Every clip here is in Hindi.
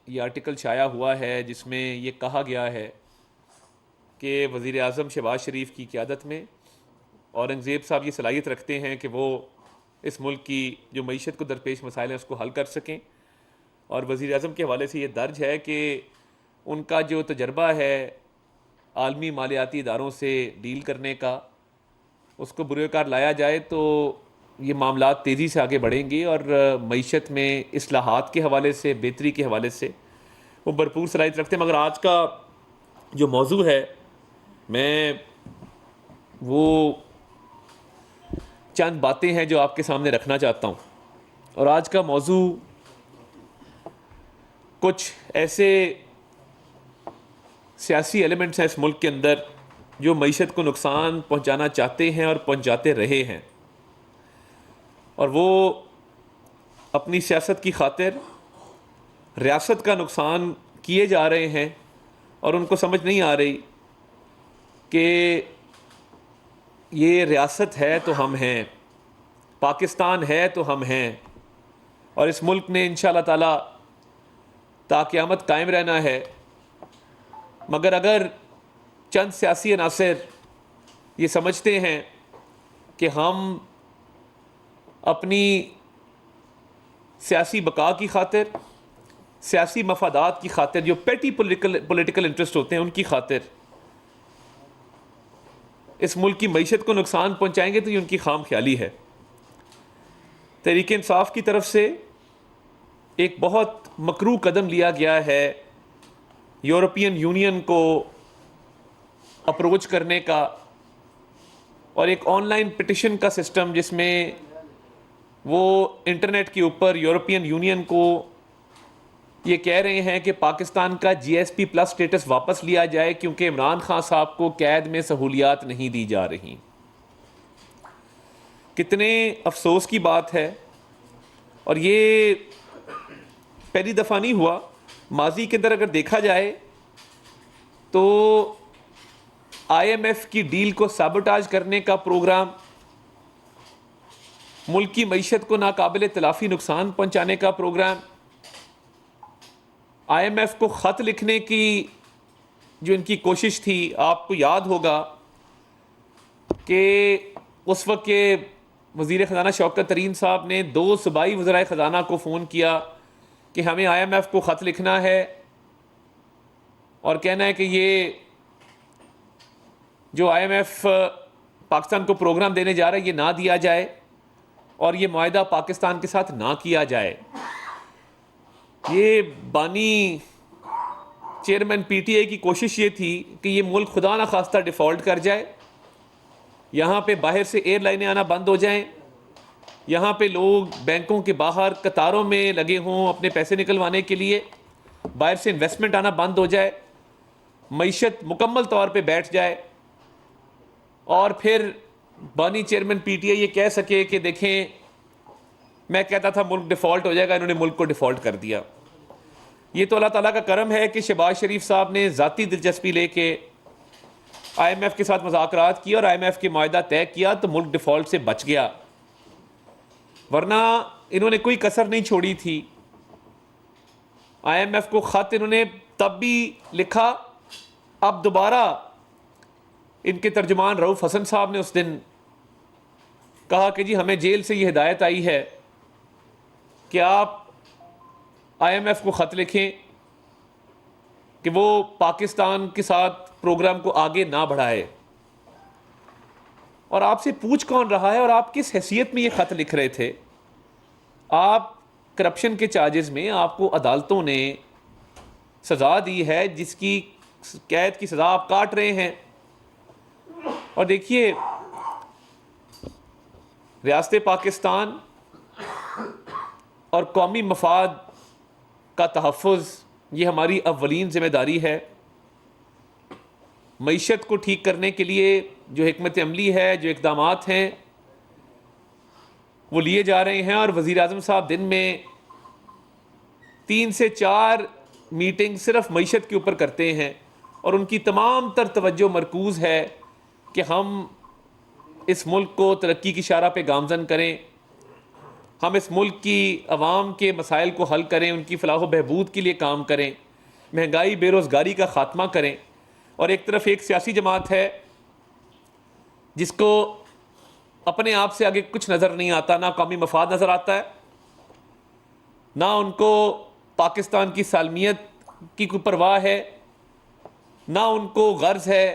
ये आर्टिकल शाया हुआ है जिसमें ये कहा गया है कि वज़ीर आज़म शहबाज शरीफ की क़ियादत में औरंगज़ेब साहब ये सलाहियत रखते हैं कि वो इस मुल्क की जो मईशत को दरपेश मसाइल हैं उसको हल कर सकें। और वज़ीर आज़म के हवाले से ये दर्ज है कि उनका जो तजर्बा है आलमी मालियाती इदारों से डील करने का, उसको बुरेकार लाया जाए तो ये मामला तेज़ी से आगे बढ़ेंगे और मईशत में इस्लाहात के हवाले से, बेहतरी के हवाले से वो भरपूर सलाहियत रखते हैं। मगर आज का जो मौजू है, मैं वो चंद बातें हैं जो आपके सामने रखना चाहता हूँ। और आज का मौजू कुछ ऐसे सियासी एलिमेंट्स हैं इस मुल्क के अंदर जो मईशत को नुकसान पहुँचाना चाहते हैं और पहुँचाते रहे हैं, और वो अपनी सियासत की खातिर रियासत का नुकसान किए जा रहे हैं। और उनको समझ नहीं आ रही कि ये रियासत है तो हम हैं, पाकिस्तान है तो हम हैं, और इस मुल्क ने इंशाअल्लाह ताला ता क़यामत कायम रहना है। मगर अगर चंद सियासी अनासर ये समझते हैं कि हम अपनी सियासी बका की खातिर, सियासी मफादात की खातिर, जो पेटी पॉलिटिकल इंटरेस्ट होते हैं उनकी खातिर इस मुल्क की मईशत को नुकसान पहुंचाएंगे, तो ये उनकी खाम ख्याली है। तहरीक इंसाफ की तरफ से एक बहुत मकरू कदम लिया गया है यूरोपियन यूनियन को अप्रोच करने का, और एक ऑनलाइन पिटिशन का सिस्टम जिसमें वो इंटरनेट के ऊपर यूरोपियन यूनियन को ये कह रहे हैं कि पाकिस्तान का GSP प्लस स्टेटस वापस लिया जाए क्योंकि इमरान खान साहब को कैद में सहूलियात नहीं दी जा रही। कितने अफसोस की बात है। और ये पहली दफ़ा नहीं हुआ, माजी के अंदर अगर देखा जाए तो IMF की डील को साबोटाज करने का प्रोग्राम, मुल्क की मईशत को नाकाबिल तलाफ़ी नुकसान पहुंचाने का प्रोग्राम, IMF को ख़त लिखने की जो इनकी कोशिश थी, आपको याद होगा कि उस वक्त के वज़ीर ख़जाना शौकत तरीन साहब ने 2 सूबाई वज़राए ख़जाना को फ़ोन किया कि हमें IMF को ख़त लिखना है और कहना है कि ये जो IMF पाकिस्तान को प्रोग्राम देने जा रहा है ये ना दिया जाए और ये मुआहदा पाकिस्तान के साथ ना किया जाए। ये बानी चेयरमैन PTI की कोशिश ये थी कि ये मुल्क खुदा ना खास्ता डिफ़ॉल्ट कर जाए, यहाँ पे बाहर से एयरलाइनें आना बंद हो जाएं, यहाँ पे लोग बैंकों के बाहर कतारों में लगे हों अपने पैसे निकलवाने के लिए, बाहर से इन्वेस्टमेंट आना बंद हो जाए, मईशत मुकम्मल तौर पे बैठ जाए, और फिर बानी चेयरमैन PTI ये कह सके कि देखें मैं कहता था मुल्क डिफ़ॉल्ट हो जाएगा, इन्होंने मुल्क को डिफ़ॉल्ट कर दिया। ये तो अल्लाह ताला का करम है कि शहबाज शरीफ साहब ने ज़ाती दिलचस्पी लेके IMF के साथ मुज़ाकरात किया और IMF के मुआहदा तय किया तो मुल्क डिफ़ॉल्ट से बच गया, वरना इन्होंने कोई कसर नहीं छोड़ी थी। IMF को ख़त इन्होंने तब भी लिखा, अब दोबारा इनके तर्जुमान रऊफ़ हसन साहब ने उस दिन कहा कि जी हमें जेल से ये हिदायत आई है कि आप IMF को ख़त लिखें कि वो पाकिस्तान के साथ प्रोग्राम को आगे ना बढ़ाए। और आपसे पूछ कौन रहा है और आप किस हैसियत में ये ख़त लिख रहे थे? आप करप्शन के चार्जेस में आपको अदालतों ने सज़ा दी है जिसकी कैद की सज़ा आप काट रहे हैं। और देखिए, रियासत पाकिस्तान और कौमी मफाद का तहफ़्फ़ुज़ ये हमारी अव्वलीन ज़िम्मेदारी है। मईशत को ठीक करने के लिए जो हिकमत अमली है, जो इक़दामात हैं वो लिए जा रहे हैं, और वज़ीर आज़म साहब दिन में 3 से 4 मीटिंग सिर्फ मईशत के ऊपर करते हैं, और उनकी तमाम तर तवज्जो मरकूज़ है कि हम इस मुल्क को तरक्की की शारा पे गामज़न करें, हम इस मुल्क की आवाम के मसाइल को हल करें, उनकी फलाह व बहबूद के लिए काम करें, महंगाई बेरोज़गारी का ख़ात्मा करें। और एक तरफ एक सियासी जमात है जिसको अपने आप से आगे कुछ नज़र नहीं आता, ना कौमी मफाद नज़र आता है, ना उनको पाकिस्तान की सालमियत की कोई परवाह है, ना उनको गर्ज है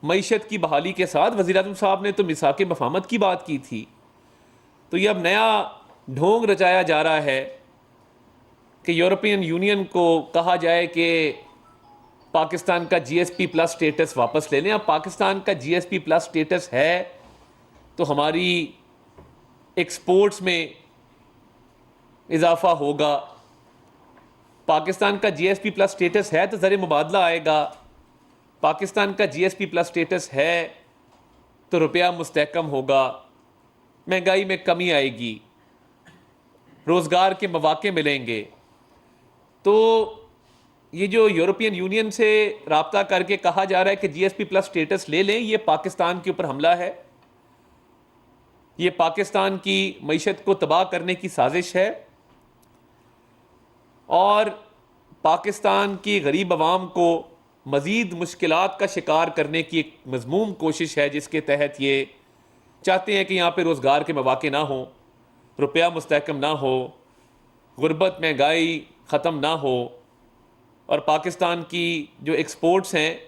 मईशत की बहाली के साथ। वज़ीर आज़म साहब ने तो मिसाक मफाहमत की बात की थी। तो ये अब नया ढोंग रचाया जा रहा है कि यूरोपियन यूनियन को कहा जाए कि पाकिस्तान का GSP प्लस स्टेटस वापस ले लें। अब पाकिस्तान का GSP प्लस स्टेटस है तो हमारी एक्सपोर्ट्स में इजाफा होगा। पाकिस्तान का GSP प्लस स्टेटस है तो ज़र मुबादला आएगा। पाकिस्तान का GSP प्लस स्टेटस है तो रुपया मुस्तहकम होगा, महंगाई में कमी आएगी, रोज़गार के मौके मिलेंगे। तो ये जो यूरोपियन यूनियन से राब्ता करके कहा जा रहा है कि GSP प्लस स्टेटस ले लें, ये पाकिस्तान के ऊपर हमला है, ये पाकिस्तान की मईशत को तबाह करने की साजिश है और पाकिस्तान की गरीब आवाम को मज़ीद मुश्किलात का शिकार करने की एक मज़मूम कोशिश है, जिसके तहत ये चाहते हैं कि यहाँ पे रोज़गार के मौके ना हो, रुपया मुस्तहकम ना हो, गुर्बत महंगाई ख़त्म ना हो और पाकिस्तान की जो एक्सपोर्ट्स हैं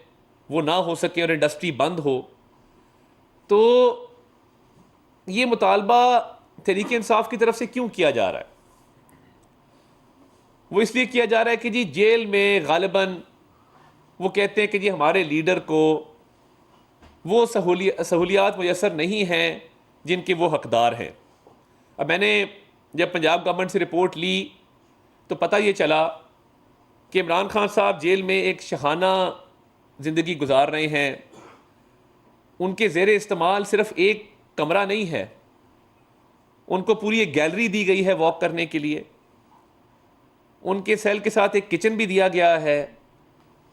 वो ना हो सके और इंडस्ट्री बंद हो। तो ये मुतालबा तहरीक इंसाफ की तरफ से क्यों किया जा रहा है? वो इसलिए किया जा रहा है कि जी जेल में गालिबन वो कहते हैं कि जी हमारे लीडर को वो सहूलियात मुयसर नहीं हैं जिनके वो हकदार हैं। अब मैंने जब पंजाब गवर्नमेंट से रिपोर्ट ली तो पता ये चला कि इमरान खान साहब जेल में एक शहाना ज़िंदगी गुजार रहे हैं। उनके ज़ेर इस्तेमाल सिर्फ एक कमरा नहीं है, उनको पूरी एक गैलरी दी गई है वॉक करने के लिए। उनके सेल के साथ एक किचन भी दिया गया है,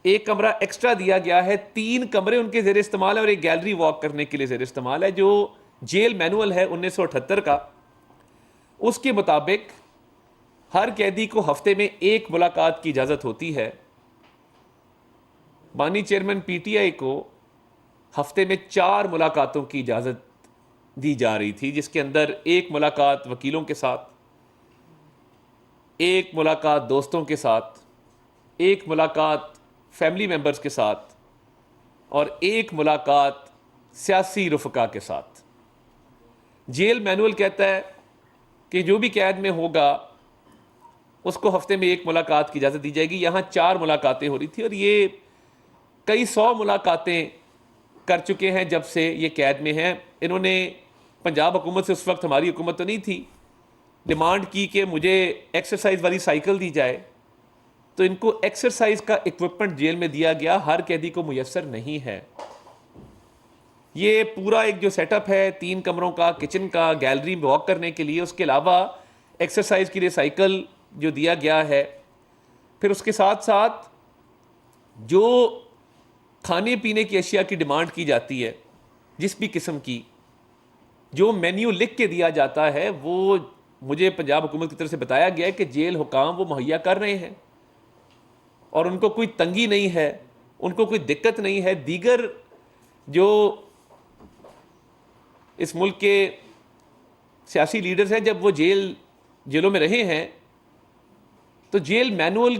एक कमरा एक्स्ट्रा दिया गया है, 3 कमरे उनके ज़ेर इस्तेमाल है और एक गैलरी वॉक करने के लिए ज़ेर इस्तेमाल है। जो जेल मैनुअल है 1978 का, उसके मुताबिक हर कैदी को हफ्ते में 1 मुलाकात की इजाज़त होती है। बानी चेयरमैन PTI को हफ्ते में 4 मुलाकातों की इजाज़त दी जा रही थी, जिसके अंदर 1 मुलाकात वकीलों के साथ, 1 मुलाकात दोस्तों के साथ, 1 मुलाकात फैमिली मेम्बर्स के साथ और 1 मुलाकात सियासी रुफ़का के साथ। जेल मैनुअल कहता है कि जो भी कैद में होगा उसको हफ्ते में 1 मुलाकात की इजाज़त दी जाएगी। यहाँ 4 मुलाकातें हो रही थी और ये कई 100 मुलाकातें कर चुके हैं जब से ये कैद में हैं। इन्होंने पंजाब हुकूमत से, उस वक्त हमारी हुकूमत तो नहीं थी, डिमांड की कि मुझे एक्सरसाइज वाली साइकिल दी जाए, तो इनको एक्सरसाइज का इक्विपमेंट जेल में दिया गया, हर कैदी को मुयस्सर नहीं है। ये पूरा एक जो सेटअप है 3 कमरों का, किचन का, गैलरी वॉक करने के लिए, उसके अलावा एक्सरसाइज के लिए साइकिल जो दिया गया है, फिर उसके साथ साथ जो खाने पीने की अशिया की डिमांड की जाती है, जिस भी किस्म की, जो मेन्यू लिख के दिया जाता है, वो मुझे पंजाब हुकूमत की तरफ से बताया गया है कि जेल हुकाम वो मुहैया कर रहे हैं और उनको कोई तंगी नहीं है, उनको कोई दिक्कत नहीं है। दीगर जो इस मुल्क के सियासी लीडर्स हैं, जब वो जेलों में रहे हैं तो जेल मैनुअल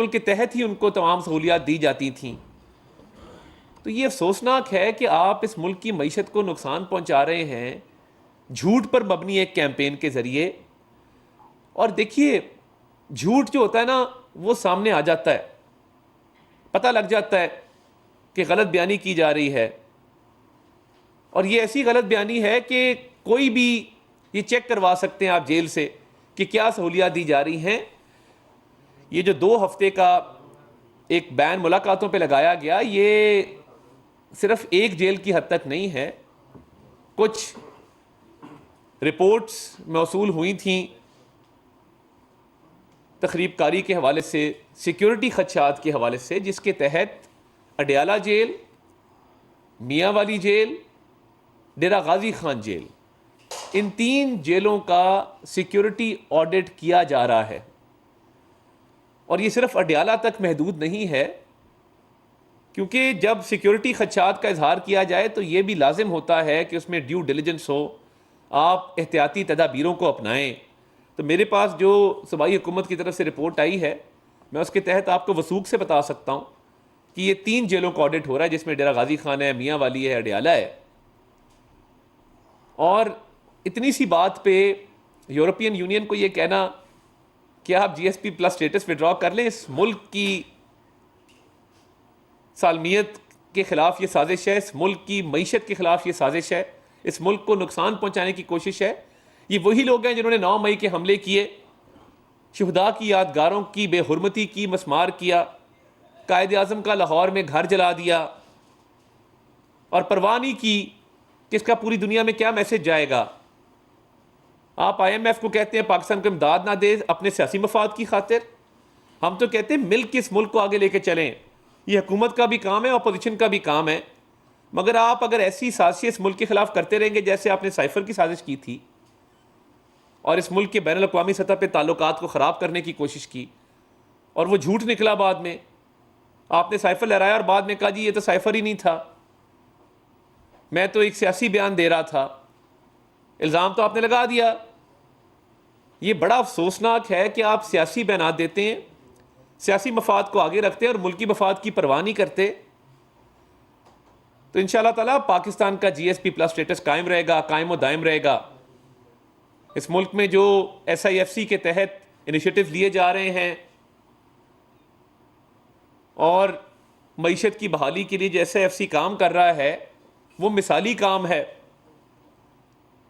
के तहत ही उनको तमाम सहूलियात दी जाती थीं। तो ये अफसोसनाक है कि आप इस मुल्क की मईशत को नुकसान पहुंचा रहे हैं झूठ पर मबनी एक कैंपेन के ज़रिए। और देखिए, झूठ जो होता है ना, वो सामने आ जाता है, पता लग जाता है कि गलत बयानी की जा रही है और ये ऐसी गलत बयानी है कि कोई भी ये चेक करवा सकते हैं आप जेल से कि क्या सहूलियात दी जा रही हैं। ये जो 2 हफ्ते का एक बैन मुलाकातों पे लगाया गया, ये सिर्फ एक जेल की हद तक नहीं है। कुछ रिपोर्ट्स मौसूल हुई थी तखरीबकारी के हवाले से, सिक्योरिटी खदशात के हवाले से, जिसके तहत अडयाला जेल, मियाँ वाली जेल, डेरा गाजी खान जेल, इन 3 जेलों का सिक्योरिटी ऑडिट किया जा रहा है, और ये सिर्फ अडयाला तक महदूद नहीं है, क्योंकि जब सिक्योरिटी खदशात का इजहार किया जाए तो ये भी लाजिम होता है कि उसमें ड्यू डिलिजेंस हो, आप एहतियाती तदाबीरों को अपनाएं। तो मेरे पास जो सूबाई हुकूमत की तरफ से रिपोर्ट आई है, मैं उसके तहत आपको वसूख से बता सकता हूँ कि ये 3 जेलों का ऑडिट हो रहा है, जिसमें डेरा गाजी खान है, मियाँ वाली है, अडयाला है। और इतनी सी बात पे यूरोपियन यूनियन को ये कहना कि आप GSP प्लस स्टेटस विड्रॉ कर लें, इस मुल्क की सालमियत के ख़िलाफ़ ये साजिश है, इस मुल्क की मईशत के ख़िलाफ़ ये साजिश है, इस मुल्क को नुकसान पहुँचाने की कोशिश है। ये वही लोग हैं जिन्होंने 9 मई के हमले किए, शुहदा की यादगारों की बेहुरमती की, मसमार किया, कायद आज़म का लाहौर में घर जला दिया, और परवाह नहीं की कि इसका पूरी दुनिया में क्या मैसेज जाएगा। आप IMF को कहते हैं पाकिस्तान को इमदाद ना दे अपने सियासी मफाद की खातिर, हम तो कहते हैं मिल के इस मुल्क को आगे लेके चलें। ये हुकूमत का भी काम है, अपोजिशन का भी काम है। मगर आप अगर ऐसी साजिश इस मुल्क के खिलाफ करते रहेंगे जैसे आपने साइफर की साजिश की थी, और इस मुल्क के बैनुल अक़वामी सतह पे ताल्लुकात को ख़राब करने की कोशिश की, और वो झूठ निकला, बाद में आपने साइफर लहराया और बाद में कहा जी ये तो साइफर ही नहीं था, मैं तो एक सियासी बयान दे रहा था, इल्ज़ाम तो आपने लगा दिया। ये बड़ा अफसोसनाक है कि आप सियासी बयान देते हैं, सियासी मफाद को आगे रखते हैं और मुल्की मफाद की परवाह नहीं करते। तो इंशाअल्लाह ताला पाकिस्तान का GSP प्लस स्टेटस कायम रहेगा, कायम व दायम रहेगा। इस मुल्क में जो SIFC के तहत इनिशिएटिव लिए जा रहे हैं और मईशत की बहाली के लिए जो SIFC काम कर रहा है, वो मिसाली काम है,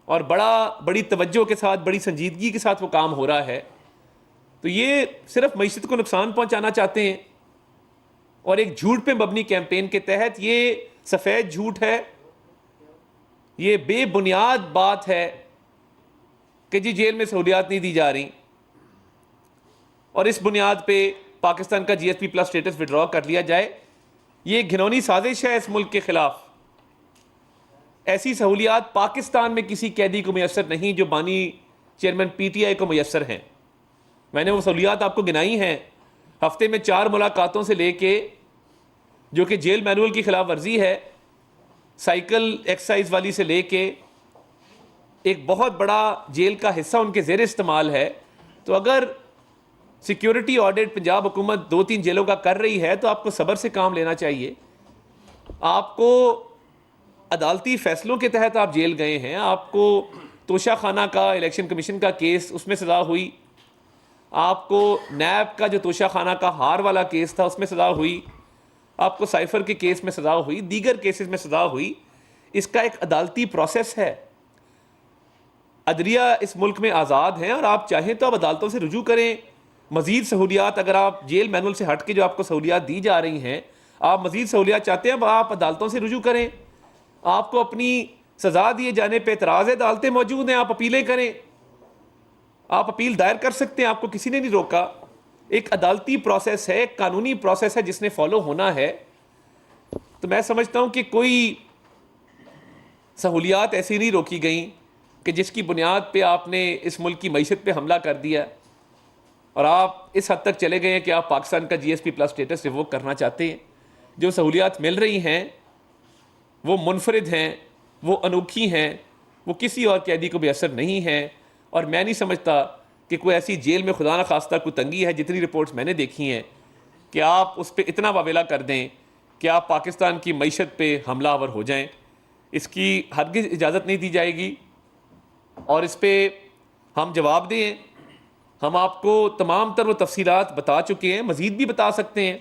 और बड़ी तवज्जो के साथ, बड़ी संजीदगी के साथ वो काम हो रहा है। तो ये सिर्फ मईशत को नुकसान पहुंचाना चाहते हैं, और एक झूठ पे मबनी कैंपेन के तहत, ये सफ़ेद झूठ है, ये बेबुनियाद बात है कि जी जेल में सहूलियात नहीं दी जा रही, और इस बुनियाद पे पाकिस्तान का GSP प्लस स्टेटस विड्रॉ कर लिया जाए। ये घिनौनी साजिश है इस मुल्क के खिलाफ। ऐसी सहूलियात पाकिस्तान में किसी कैदी को मैसर नहीं जो बानी चेयरमैन PTI को मैसर हैं। मैंने वो सहूलियात आपको गिनाई हैं, हफ्ते में 4 मुलाकातों से लेके, जो कि जेल मैनुअल की खिलाफ वर्जी है, साइकिल एक्सरसाइज वाली से लेके एक बहुत बड़ा जेल का हिस्सा उनके ज़ेर इस्तेमाल है। तो अगर सिक्योरिटी ऑडिट पंजाब हुकूमत 2-3 जेलों का कर रही है तो आपको सब्र से काम लेना चाहिए। आपको अदालती फैसलों के तहत आप जेल गए हैं, आपको तोशा खाना का इलेक्शन कमीशन का केस, उसमें सज़ा हुई, आपको नैब का जो तोशा खाना का हार वाला केस था उसमें सज़ा हुई, आपको साइफर के केस में सज़ा हुई, दीगर केसेस में सज़ा हुई। इसका एक अदालती प्रोसेस है। अदलिया इस मुल्क में आज़ाद हैं, और आप चाहें तो आप अदालतों से रुजू करें। मज़ीद सहूलियात, अगर आप जेल मैनुअल से हट के जो आपको सहूलियात दी जा रही हैं, आप मज़ीद सहूलियात चाहते हैं, आप अदालतों से रुजू करें। आपको अपनी सज़ा दिए जाने पर एतराज़ है, अदालतें मौजूद हैं, आप अपीलें करें, आप अपील दायर कर सकते हैं, आपको किसी ने नहीं रोका। एक अदालती प्रोसेस है, एक कानूनी प्रोसेस है जिसने फॉलो होना है। तो मैं समझता हूं कि कोई सहूलियात ऐसी नहीं रोकी गई कि जिसकी बुनियाद पे आपने इस मुल्क की मईशत पे हमला कर दिया, और आप इस हद तक चले गए हैं कि आप पाकिस्तान का GSP प्लस स्टेटस रिवोक करना चाहते हैं। जो सहूलियात मिल रही हैं वो मुनफरिद हैं, वो अनोखी हैं, वो किसी और कैदी को भी असर नहीं है। और मैं नहीं समझता कि कोई ऐसी जेल में खुदा न खास्ता कोई तंगी है, जितनी रिपोर्ट्स मैंने देखी हैं, कि आप उस पर इतना वावेला कर दें कि आप पाकिस्तान की मईशत पे हमलावर हो जाएं। इसकी हरगिज़ इजाज़त नहीं दी जाएगी, और इस पर हम जवाब दें। हम आपको तमाम तर वो तफसीलात बता चुके हैं, मज़ीद भी बता सकते हैं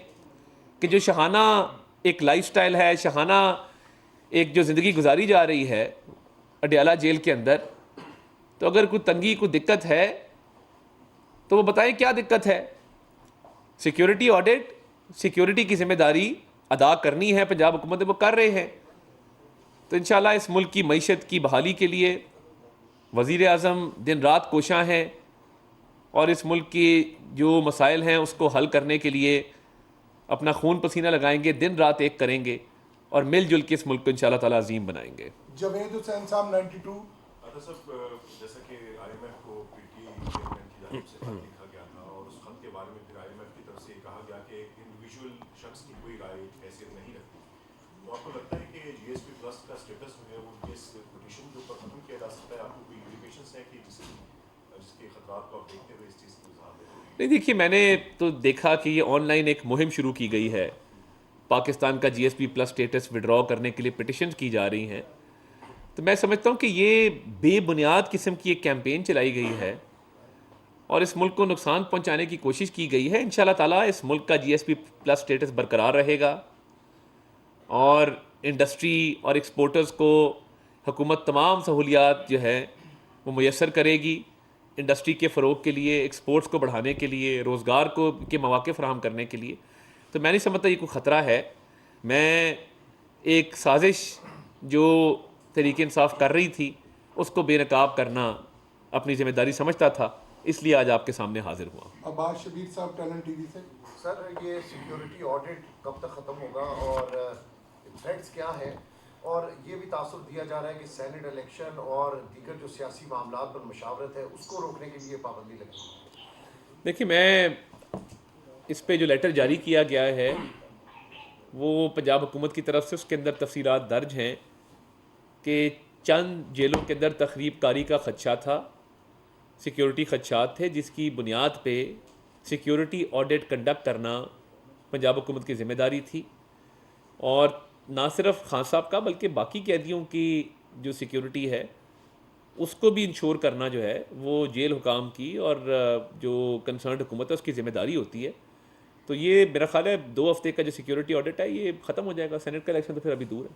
कि जो शहाना एक लाइफस्टाइल है, शहाना एक जो ज़िंदगी गुजारी जा रही है अडयाला जेल के अंदर, तो अगर कोई तंगी, कोई दिक्कत है तो वो बताएं क्या दिक्कत है। सिक्योरिटी ऑडिट, सिक्योरिटी की जिम्मेदारी अदा करनी है पंजाब हुकूमत, वो कर रहे हैं। तो इंशाल्लाह इस मुल्क की मईशत की बहाली के लिए वज़ीर आज़म दिन रात कोशां हैं, और इस मुल्क की जो मसाइल हैं उसको हल करने के लिए अपना खून पसीना लगाएंगे, दिन रात एक करेंगे, और मिलजुल के इस मुल्क को इंशाल्लाह ताला अजीम बनाएंगे। जवेद हुसैन साहब 92 दाता साहब, जैसा कि आईएमएफ को पीटी चेयरमैन की जानिब से खत लिखा गया था और उस खत के बारे में फिर आईएमएफ की तरफ से ये कहा गया कि इंडिविजुअल शख्स की कोई राय हैसियत नहीं रखती, तो आपको लगता है कि जीएसपी प्लस का स्टेटस जो है वो इस पिटीशन के ऊपर खत्म किया जा सकता है? आपको कोई इंडिकेशंस है कि जिसके खतरात को आप देखते हुए इस चीज़ की वजाहत देते हैं? नहीं, देखिए, मैंने तो देखा कि ये ऑनलाइन एक मुहिम शुरू की गई है, पाकिस्तान का जीएसपी प्लस स्टेटस विड्रॉ करने के लिए पिटिशन की जा रही हैं। तो मैं समझता हूँ कि ये बेबुनियाद किस्म की एक कैंपेन चलाई गई है और इस मुल्क को नुकसान पहुंचाने की कोशिश की गई है। इंशाल्लाह ताला इस मुल्क का जीएसपी प्लस स्टेटस बरकरार रहेगा और इंडस्ट्री और एक्सपोर्टर्स को हुकूमत तमाम सहूलियात जो है वो मुयसर करेगी, इंडस्ट्री के फ़रोग के लिए, एक्सपोर्ट्स को बढ़ाने के लिए, रोज़गार को के मौके फ़राहम करने के लिए। तो मैं नहीं समझता ये कोई ख़तरा है। मैं एक साजिश जो तहरीक इंसाफ कर रही थी उसको बेनकाब करना अपनी ज़िम्मेदारी समझता था, इसलिए आज आपके सामने हाजिर हुआ। अब्बास शबीर साहब, टैलेंट टीवी से। सर, ये सिक्योरिटी ऑडिट कब तक ख़त्म होगा और थ्रेट्स क्या है? और ये भी तासुर दिया जा रहा है कि सेनेट इलेक्शन और दीगर जो सियासी मामला पर मशावरत है उसको रोकने के लिए पाबंदी लगी। देखिए, मैं इस पे जो लेटर जारी किया गया है वो पंजाब हुकूमत की तरफ से, उसके अंदर तफसीलात दर्ज हैं कि चंद जेलों के अंदर तखरीब कारी का खदशा था, सिक्योरिटी खदशात थे, जिसकी बुनियाद पे सिक्योरिटी ऑडिट कंडक्ट करना पंजाब हुकूमत की ज़िम्मेदारी थी। और ना सिर्फ खान साहब का बल्कि बाकी कैदियों की जो सिक्योरिटी है उसको भी इंश्योर करना जो है वो जेल हुकाम की और जो कंसर्न हुकूमत है उसकी ज़िम्मेदारी होती है। तो ये मेरा ख्याल है 2 हफ्ते का जो सिक्योरिटी ऑडिट है ये ख़त्म हो जाएगा। सेनेट का इलेक्शन तो फिर अभी दूर है।